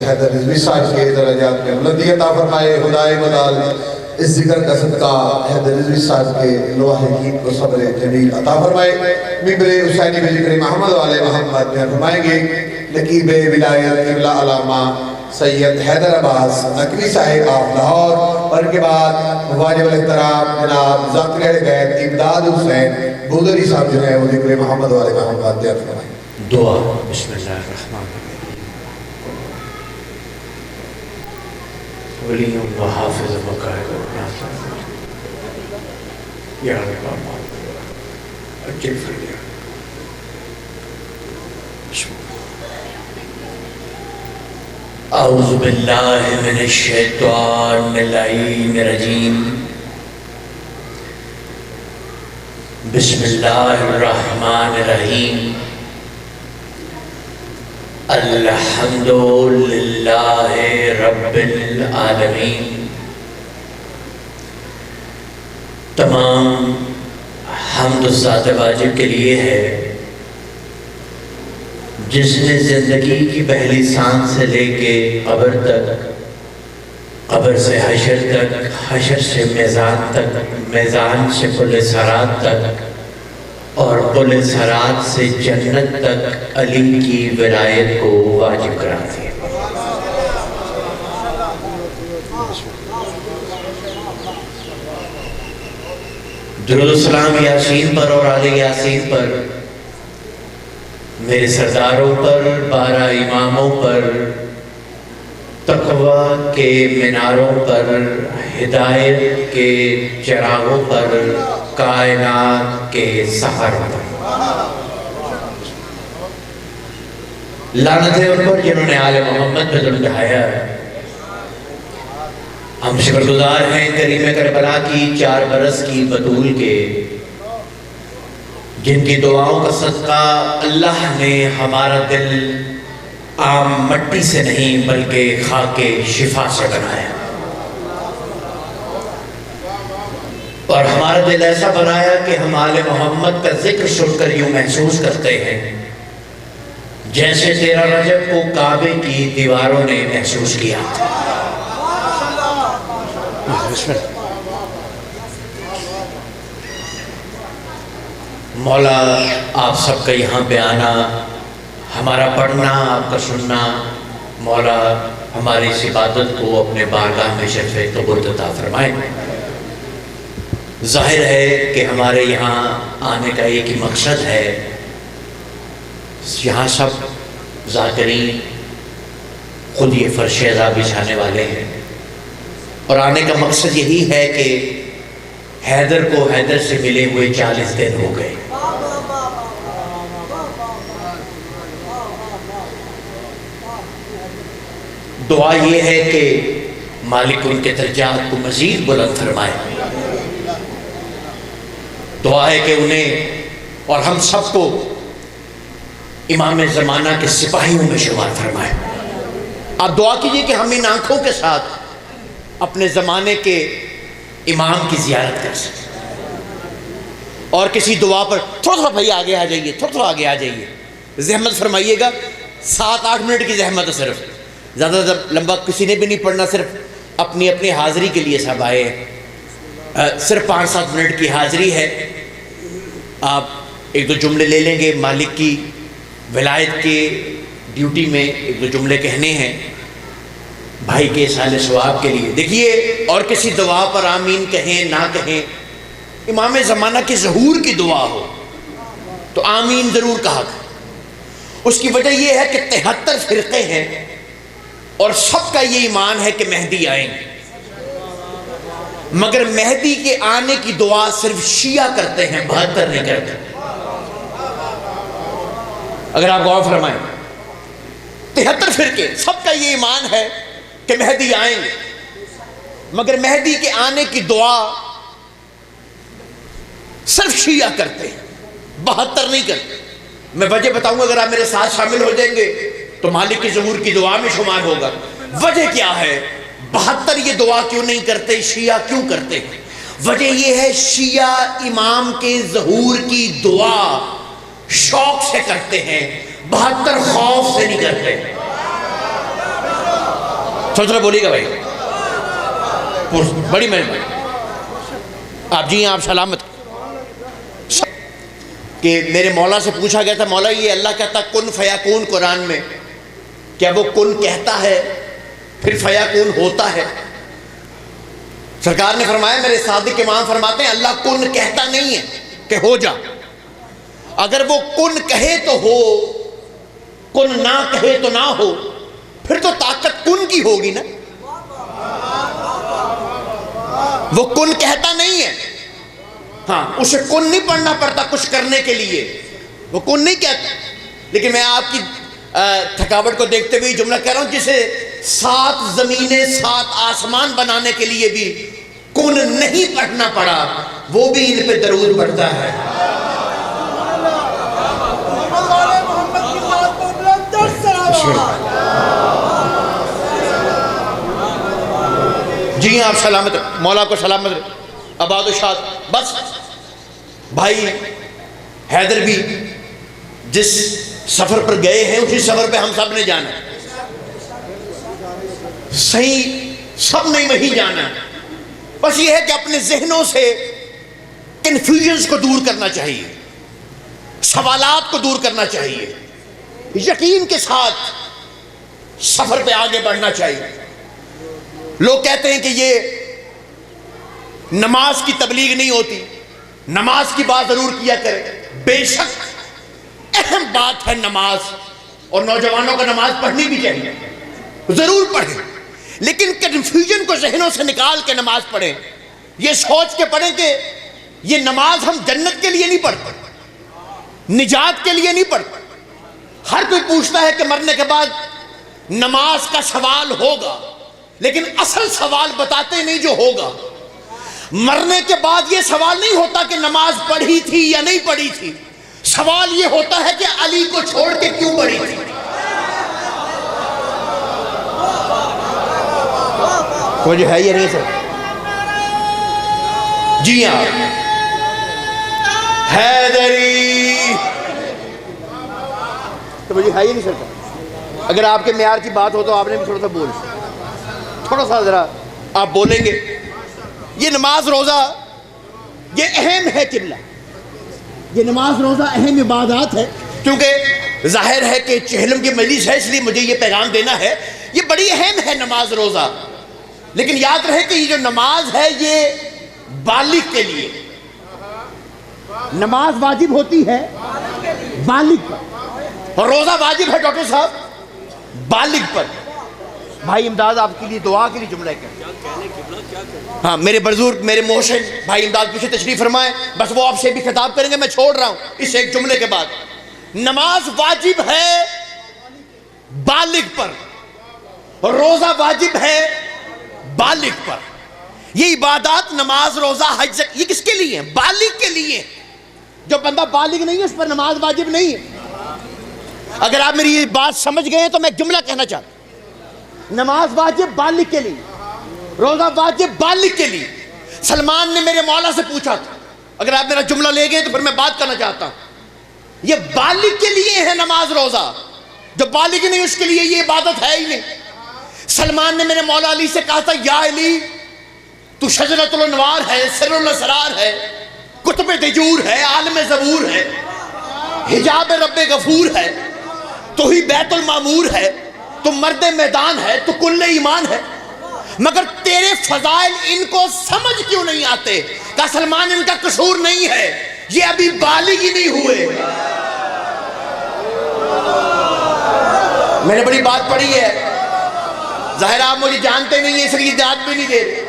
حیدر رضوی صاحب کے درجات میں بلندی عطا فرمائے. خدائے مدال اس ذکر کا صدقہ حیدر رضوی صاحب کے لوح حکیم کو صبر جمیل عطا فرمائے. ممبر حسینی بذکر محمد والے محمد میں فرمائیں گے نقیب ولایت قبلہ علامہ سید حیدر عباس نقوی صاحب آف لاہور، اور ان کے بعد واجب الاحترام جناب ذاکر غیب امداد حسین بودری صاحب جو ہیں وہ ذکر محمد والے محمد میں فرمائیں. دعا. بسم اللہ الرحمن الرحیم. ولی و حافظ و قائد و ناصر یا رب اجل فریا. اعوذ باللہ من الشیطان اللعین الرجیم. بسم اللہ الرحمن الرحیم. الحمدللہ رب العالمین. تمام حمد ذات واجب کے لیے ہے جس نے زندگی کی پہلی سانس سے لے کے قبر تک، قبر سے حشر تک، حشر سے میزان تک، میزان سے پل صراط تک، اور پل صراط سے جنت تک علی کی ولایت کو واجب کرا دیا. درود السلام یاسین پر اور آل یاسین پر، میرے سرداروں پر، 12 اماموں پر، تقوی کے میناروں پر، ہدایت کے چراغوں پر، کائنات کے سحروں پر. لعنت ہے ان پر جنہوں نے آل محمد پہ ظلم ڈھایا. ہم شکر گزار ہیں کریم کربلا کی 4 برس کی بطول کے، جن کی دعاؤں کا صدقہ اللہ نے ہمارا دل عام مٹی سے نہیں بلکہ خاک شفا سے بنایا، اور ہمارا دل ایسا بنایا کہ ہم آل محمد کا ذکر سن کر یوں محسوس کرتے ہیں جیسے 13 رجب کو کعبے کی دیواروں نے محسوس کیا. مولا آپ سب کا یہاں پہ آنا، ہمارا پڑھنا، آپ کا سننا، مولا ہماری اس عبادت کو اپنے بارگاہ میں شرف قبول عطا فرمائے. ظاہر ہے کہ ہمارے یہاں آنے کا ایک ہی مقصد ہے. یہاں سب ذاکرین خود یہ فرش عزا بچھانے والے ہیں، اور آنے کا مقصد یہی ہے کہ حیدر کو حیدر سے ملے ہوئے 40 دن ہو گئے. دعا یہ ہے کہ مالک ان کے درجات کو مزید بلند فرمائے. دعا ہے کہ انہیں اور ہم سب کو امام زمانہ کے سپاہیوں میں شمار فرمائے. آپ دعا کیجئے کہ ہم ان آنکھوں کے ساتھ اپنے زمانے کے امام کی زیارت کر سکیں. اور کسی دعا پر تھوڑا بھائی آگے آ جائیے، تھوڑا آگے آ جائیے، زحمت فرمائیے گا. 7-8 منٹ کی زحمت ہے، صرف زیادہ لمبا کسی نے بھی نہیں پڑھنا، صرف اپنی حاضری کے لیے سب آئے ہیں. صرف 5-7 منٹ کی حاضری ہے. آپ 1-2 جملے لے لیں گے. مالک کی ولایت کے ڈیوٹی میں 1-2 جملے کہنے ہیں بھائی کے احسان ثواب کے لیے. دیکھیے، اور کسی دعا پر آمین کہیں نہ کہیں، امام زمانہ کے ظہور کی دعا ہو تو آمین ضرور کہا کریں. اس کی وجہ یہ ہے کہ 73 فرقے ہیں اور سب کا یہ ایمان ہے کہ مہدی آئیں گے، مگر مہدی کے آنے کی دعا صرف شیعہ کرتے ہیں، 72 نہیں کرتے. اگر آپ غور فرمائیں، 73 فرقے سب کا یہ ایمان ہے کہ مہدی آئیں گے، مگر مہدی کے آنے کی دعا صرف شیعہ کرتے ہیں، 72 نہیں کرتے. میں وجہ بتاؤں گا، اگر آپ میرے ساتھ شامل ہو جائیں گے تو مالک کی ظہور کی دعا میں شمار ہوگا. وجہ کیا ہے؟ 72 یہ دعا کیوں نہیں کرتے، شیعہ کیوں کرتے ہیں؟ وجہ یہ ہے شیعہ امام کے ظہور کی دعا شوق سے کرتے ہیں، 72 خوف سے نہیں کرتے. سوچ رہے بولیے گا بھائی، بڑی مہربانی آپ جی ہیں، آپ سلامت. کہ میرے مولا سے پوچھا گیا تھا، مولا یہ اللہ کہتا کن فیکون قرآن میں، کیا وہ کن کہتا ہے پھر فیکون ہوتا ہے؟ سرکار نے فرمایا، میرے صادق امام فرماتے ہیں اللہ کن کہتا نہیں ہے کہ ہو جا، اگر وہ کن کہے تو ہو، کن نہ کہے تو نہ ہو، پھر تو طاقت کن کی ہوگی نا. وہ کن کہتا نہیں ہے، ہاں اسے کن نہیں پڑھنا پڑتا کچھ کرنے کے لیے، وہ کن نہیں کہتا. لیکن میں آپ کی تھکاوٹ کو دیکھتے ہوئے جملہ کہہ رہا ہوں، جسے 7 زمینیں 7 آسمان بنانے کے لیے بھی کن نہیں پڑھنا پڑا، وہ بھی ان پہ درود پڑھتا ہے. جی ہاں آپ سلامت، مولا کو سلامت رہے، آباد و شاد. بس بھائی حیدر بھی جس سفر پر گئے ہیں اسی سفر پہ ہم سب نے جانا ہے، صحیح سب نے وہی جانا ہے. بس یہ ہے کہ اپنے ذہنوں سے کنفیوژنز کو دور کرنا چاہیے، سوالات کو دور کرنا چاہیے، یقین کے ساتھ سفر پہ آگے بڑھنا چاہیے. لوگ کہتے ہیں کہ یہ نماز کی تبلیغ نہیں ہوتی، نماز کی بات ضرور کیا کرے. بے شک اہم بات ہے نماز، اور نوجوانوں کو نماز پڑھنی بھی چاہیے، ضرور پڑھیں، لیکن کنفیوژن کو ذہنوں سے نکال کے نماز پڑھیں. یہ سوچ کے پڑھیں کہ یہ نماز ہم جنت کے لیے نہیں پڑھتے، نجات کے لیے نہیں پڑھتے. ہر کوئی پوچھتا ہے کہ مرنے کے بعد نماز کا سوال ہوگا، لیکن اصل سوال بتاتے نہیں جو ہوگا. مرنے کے بعد یہ سوال نہیں ہوتا کہ نماز پڑھی تھی یا نہیں پڑھی تھی، سوال یہ ہوتا ہے کہ علی کو چھوڑ کے کیوں پڑھی تھی. تو جو ہے یہ نہیں سر. جی ہاں حیدری، تو مجھے ہے ہی نہیں سکتا. اگر آپ کے معیار کی بات ہو تو آپ نے بھی تھوڑا سا تھوڑا سا ذرا آپ بولیں گے. یہ نماز روزہ یہ اہم ہے قبلہ، یہ نماز روزہ اہم عبادات ہے. کیونکہ ظاہر ہے کہ چہلم کی مجلس ہے، اس لیے مجھے یہ پیغام دینا ہے، یہ بڑی اہم ہے نماز روزہ. لیکن یاد رہے کہ یہ جو نماز ہے یہ بالغ کے لیے، نماز واجب ہوتی ہے بالغ پر، اور روزہ واجب ہے ڈاکٹر صاحب بالغ پر. بھائی امداد آپ کے لیے دعا کے لیے جملہ کیا، ہاں میرے بزرگ میرے محسن بھائی امداد پیچھے تشریف فرمائیں، بس وہ آپ سے بھی خطاب کریں گے. میں چھوڑ رہا ہوں اس ایک جملے کے بعد. نماز واجب ہے بالغ پر، اور روزہ واجب ہے بالغ پر. یہ عبادات نماز روزہ حج زکات یہ کس کے لیے ہیں؟ بالغ کے لیے. جو بندہ بالغ نہیں ہے اس پر نماز واجب نہیں ہے. اگر آپ میری یہ بات سمجھ گئے ہیں تو میں ایک جملہ کہنا چاہتا ہوں. نماز واجب بالغ کے لیے، روزہ واجب بالغ کے لیے. سلمان نے میرے مولا سے پوچھا تھا، اگر آپ میرا جملہ لے گئے تو پھر میں بات کرنا چاہتا ہوں. یہ بالغ کے لیے ہے نماز روزہ، جو بالغ نہیں اس کے لیے یہ عبادت ہے ہی نہیں. سلمان نے میرے مولا علی سے کہا تھا، یا علی تو شجرۃ الانوار ہے، سر الاسرار ہے، کتب دجور ہے، عالم زبور ہے، حجاب رب غفور ہے، تو ہی بیت المعمور ہے، تو مرد میدان ہے، تو کل ایمان ہے، مگر تیرے فضائل ان کو سمجھ کیوں نہیں آتے؟ کہا سلمان ان کا قصور نہیں ہے، یہ ابھی بالغ ہی نہیں ہوئے. میں نے بڑی بات پڑھی ہے، ظاہر آپ مجھے جانتے نہیں ہیں اس لیے یاد بھی نہیں دے رہے.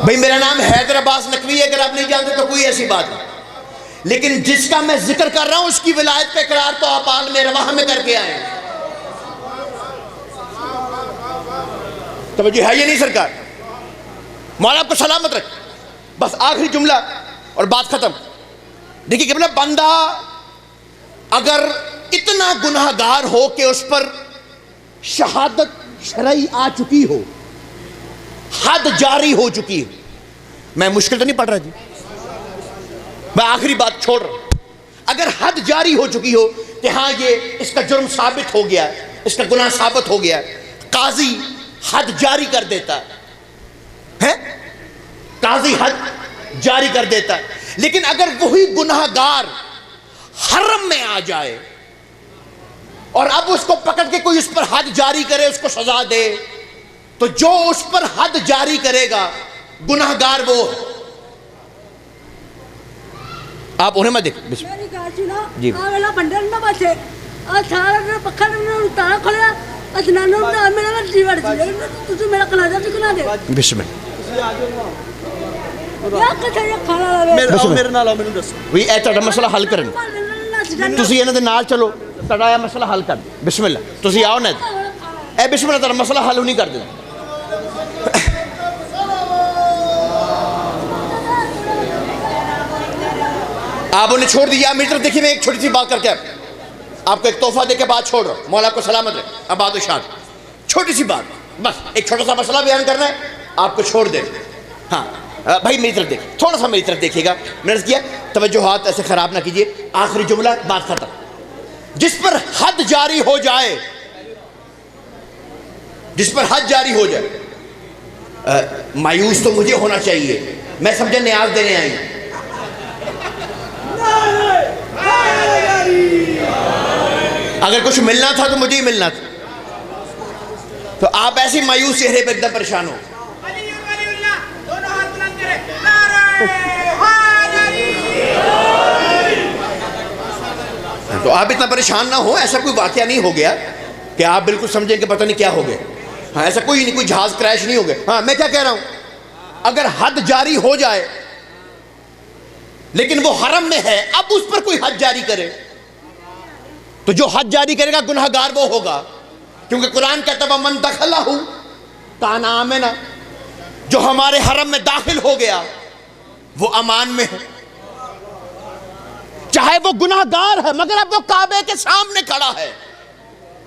بھئی میرا نام حیدر عباس نقوی ہے، اگر آپ نہیں جانتے تو کوئی ایسی بات نہیں، لیکن جس کا میں ذکر کر رہا ہوں اس کی ولایت پہ اقرار تو آپ عالم رواح میں کر کے آئے ہیں. توجہ ہے یہ نہیں سرکار؟ مولا آپ کو سلامت رکھ. بس آخری جملہ اور بات ختم. دیکھیے کہ بندہ اگر اتنا گناہ گار ہو کہ اس پر شہادت شرعی آ چکی ہو، حد جاری ہو چکی ہو، میں مشکل تو نہیں پڑھ رہا جی، میں آخری بات چھوڑ رہا ہوں. اگر حد جاری ہو چکی ہو کہ ہاں یہ اس کا جرم ثابت ہو گیا، اس کا گناہ ثابت ہو گیا، قاضی حد جاری کر دیتا ہے، قاضی حد جاری کر دیتا ہے۔ لیکن اگر وہی گناہ گار حرم میں آ جائے اور اب اس کو پکڑ کے کوئی اس پر حد جاری کرے، اس کو سزا دے، تو جو اس پر حد جاری کرے گا گناہ گار وہ۔ آپ انہیں میں دیکھ جی بسم بھی اے تہاڈا مسئلہ حل کرن، تسی انہاں دے نال چلو، تہاڈا اے مسئلہ حل کر بسم اللہ، تسی آؤ نا اے بسم اللہ، تہاڈا مسئلہ حل نہیں کر دینا۔ آپ انہیں چھوڑ دیا میٹر۔ دیکھیے میں ایک چھوٹی سی بات کر کے آپ کو ایک تحفہ دے کے بات چھوڑ رہا ہوں، مولا کو سلامت رہے، آباد و شاد۔ چھوٹی سی بات، بس ایک چھوٹا سا مسئلہ بیان کرنا ہے، آپ کو چھوڑ دیں۔ ہاں بھائی میری طرف دیکھ، تھوڑا سا میری طرف دیکھیے گا، میں نے کیا توجہات ایسے خراب نہ کیجیے۔ آخری جملہ، بات ختم۔ جس پر حد جاری ہو جائے، جس پر حد جاری ہو جائے، مایوس تو مجھے ہونا چاہیے، میں سمجھا نیاز دینے آئی۔ اگر کچھ ملنا تھا تو مجھے ہی ملنا تھا، تو آپ ایسی مایوس چہرے پہ ایک دم پریشان ہو۔ تو آپ اتنا پریشان نہ ہو، ایسا کوئی واقعہ نہیں ہو گیا کہ آپ بالکل سمجھیں کہ پتہ نہیں کیا ہو گیا۔ ہاں ایسا کوئی نہیں، کوئی جہاز کریش نہیں ہو گیا۔ ہاں میں کیا کہہ رہا ہوں، اگر حد جاری ہو جائے لیکن وہ حرم میں ہے، اب اس پر کوئی حد جاری کرے تو جو حد جاری کرے گا گناہ گار وہ ہوگا، کیونکہ قرآن کہتا ہے وَمَن دَخَلَهُ كَانَ آمِنًا، جو ہمارے حرم میں داخل ہو گیا وہ امان میں ہے، چاہے وہ گناہ گار ہے، مگر اب وہ کعبے کے سامنے کھڑا ہے،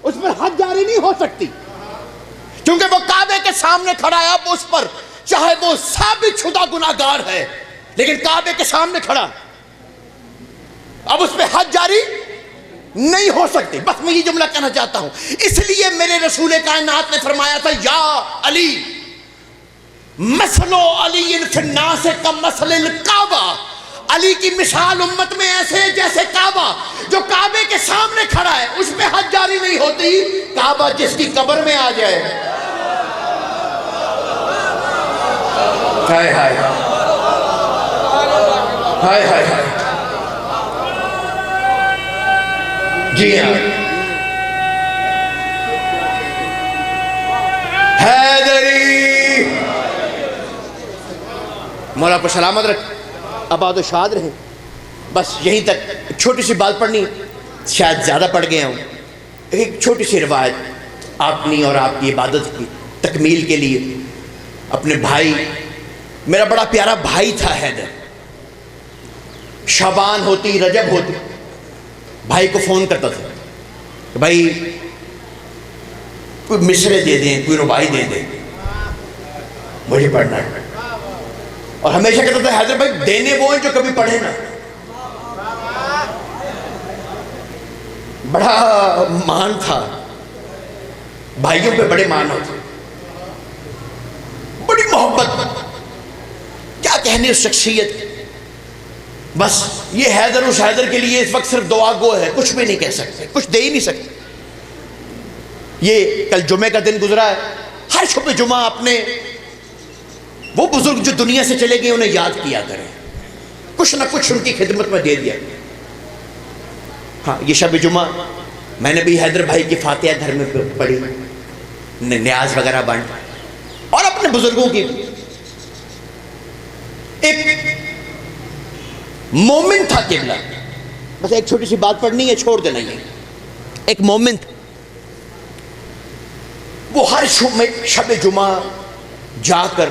اس پر حد جاری نہیں ہو سکتی، کیونکہ وہ کعبے کے سامنے کھڑا ہے۔ اب اس پر چاہے وہ ثابت شدہ گناہ گار ہے لیکن کعبے کے سامنے کھڑا، اب اس پہ حد جاری نہیں ہو سکتی۔ بس میں یہ جملہ کہنا چاہتا ہوں، اس لیے میرے رسول کائنات نے فرمایا تھا یا علی مثل علی فی الناس کمثل الکعبہ، علی کی مثال امت میں ایسے جیسے کعبہ، جو کعبے کے سامنے کھڑا ہے، اس پہ حد جاری نہیں ہوتی، کعبہ جس کی قبر میں آ جائے۔ ہائے ہائے ہائے ہائے ہائے، جی ہاں، حیدری، مولا کو سلامت رکھ، آباد و شاد رہیں۔ بس یہیں تک چھوٹی سی بات پڑھنی، شاید زیادہ پڑھ گیا ہوں۔ ایک چھوٹی سی روایت اپنی اور آپ کی عبادت کی تکمیل کے لیے، اپنے بھائی، میرا بڑا پیارا بھائی تھا حیدر، شعبان ہوتی رجب ہوتی بھائی کو فون کرتا تھا کہ بھائی کوئی مصرے دے دیں، کوئی ربائی دے دیں، مجھے پڑھنا ہے۔ اور ہمیشہ کہتا تھا حیدر بھائی دینے وہ ہیں جو کبھی پڑھے نا۔ بڑا مان تھا، بھائیوں پہ بڑے مان ہوتے، بڑی محبت، کیا کہنے اس شخصیت کی۔ بس یہ حیدر اس حیدر کے لیے اس وقت صرف دعا گو ہے، کچھ بھی نہیں کہہ سکتے، کچھ دے ہی نہیں سکتے۔ یہ کل جمعے کا دن گزرا ہے، ہر شب جمعہ اپنے وہ بزرگ جو دنیا سے چلے گئے انہیں یاد کیا کریں، کچھ نہ کچھ ان کی خدمت میں دے دیا۔ ہاں یہ شب جمعہ میں نے بھی حیدر بھائی کی فاتحہ گھر میں پڑھی، نیاز وغیرہ بانٹ، اور اپنے بزرگوں کی۔ ایک مومن تھا قبلہ، بس ایک چھوٹی سی بات پڑھنی ہے، چھوڑ دینا یہ۔ ایک مومن تھا، وہ ہر شب جمعہ جا کر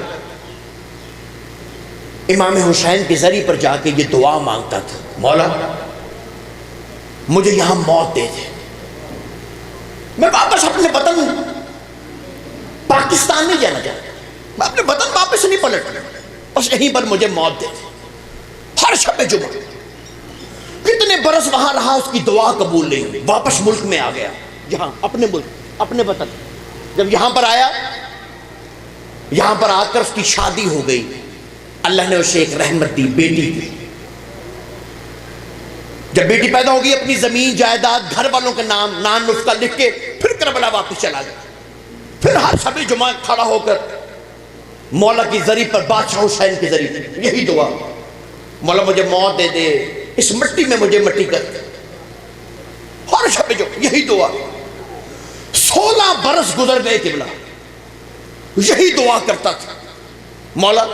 امام حسین کے ذریعے پر جا کے یہ دعا مانگتا تھا، مولا مجھے یہاں موت دے دے، میں واپس اپنے وطن پاکستان نہیں جانا چاہتا، میں اپنے وطن واپس نہیں پلٹنا، بس یہیں پر مجھے موت دے دے۔ ہر شب جمعہ کتنے اتنے برس وہاں رہا, اس کی دعا قبول نہیں ہوئی, واپس ملک میں آ گیا, یہاں اپنے ملک اپنے وطن. جب یہاں پر آیا, یہاں پر آ کر اس کی شادی ہو گئی. اللہ نے اسے ایک رحمت دی, بیٹی دی. جب بیٹی پیدا ہوگی اپنی زمین جائیداد گھر والوں کے نام نسخہ لکھ کے پھر کربلا واپس چلا گیا. پھر ہر شب جمعہ کھڑا ہو کر مولا کی ذریعے پر بادشاہ حسین کے ذریعے یہی دعا, مولا مجھے موت دے دے, اس مٹی میں مجھے مٹی کر دے. ہر شب جو یہی دعا. 16 برس گزر گئے قبلہ, یہی دعا کرتا تھا, مولا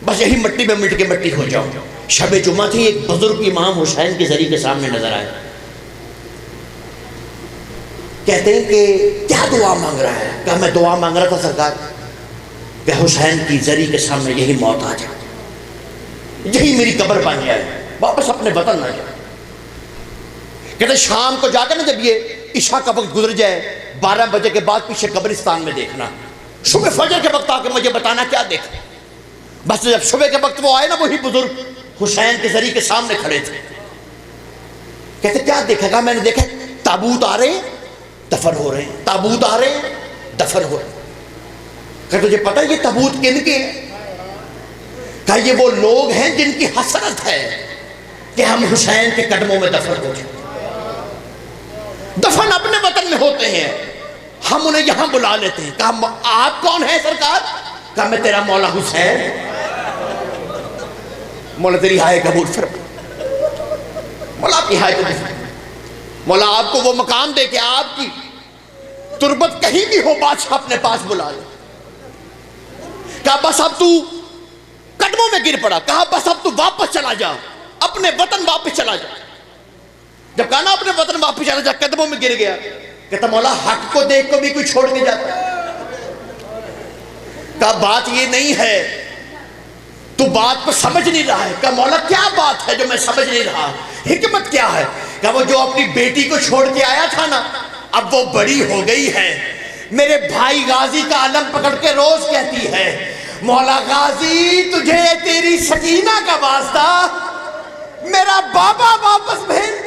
بس یہی مٹی میں مٹ کے مٹی ہو جاؤ. شب جمعہ تھی, ایک بزرگ امام حسین کے ذریعے کے سامنے نظر آئے. کہتے ہیں کہ کیا دعا مانگ رہا ہے؟ کہ میں دعا مانگ رہا تھا سرکار کہ حسین کی ذریعے کے سامنے یہی موت آ جائے, یہی میری قبر بن جائے, واپس اپنے وطن نہ جائے. کہتے شام کو جا کے نا جب یہ عشاء کا وقت گزر جائے 12 بجے کے بعد پیچھے قبرستان میں دیکھنا, صبح فجر کے وقت آ کے مجھے بتانا کیا دیکھا. بس جب صبح کے وقت وہ آئے نا, وہی بزرگ حسین کے ذریعے کے سامنے کھڑے تھے. کہتے کیا دیکھا؟ کہا میں نے دیکھا تابوت آ رہے ہیں دفن ہو رہے ہیں, تابوت آ رہے ہیں دفن ہو رہے ہیں. کہ تجھے پتہ ہے یہ تابوت کن کے ہیں؟ کہ یہ وہ لوگ ہیں جن کی حسرت ہے کہ ہم حسین کے قدموں میں دفن ہو جائیں. دفن اپنے وطن میں ہوتے ہیں, ہم انہیں یہاں بلا لیتے ہیں. کہا آپ کون ہیں سرکار؟ کہا میں تیرا مولا حسین. مولا تیری ہائے قبول فرما, مولا آپ کی ہائے قبول فرما. مولا آپ کو وہ مقام دے کہ آپ کی تربت کہیں بھی ہو بادشاہ اپنے پاس بلا لے. کہا بس اب تو قدموں میں گر پڑا. کہا بس اب تو واپس چلا جا, اپنے وطن واپس چلا جا. جب کہا نا اپنے وطن واپس چلا جا, قدموں میں گر گیا. کہتا مولا حق کو دیکھ کو بھی کوئی چھوڑ کے جاتا. کہا بات یہ نہیں ہے, تو بات کو سمجھ نہیں رہا ہے. کہا مولا کیا بات ہے جو میں سمجھ نہیں رہا, حکمت کیا ہے؟ کہا وہ جو اپنی بیٹی کو چھوڑ کے آیا تھا نا, اب وہ بڑی ہو گئی ہے. میرے بھائی غازی کا علم پکڑ کے روز کہتی ہے مولا غازی تجھے تیری سکینہ کا واسطہ میرا بابا واپس بھیج.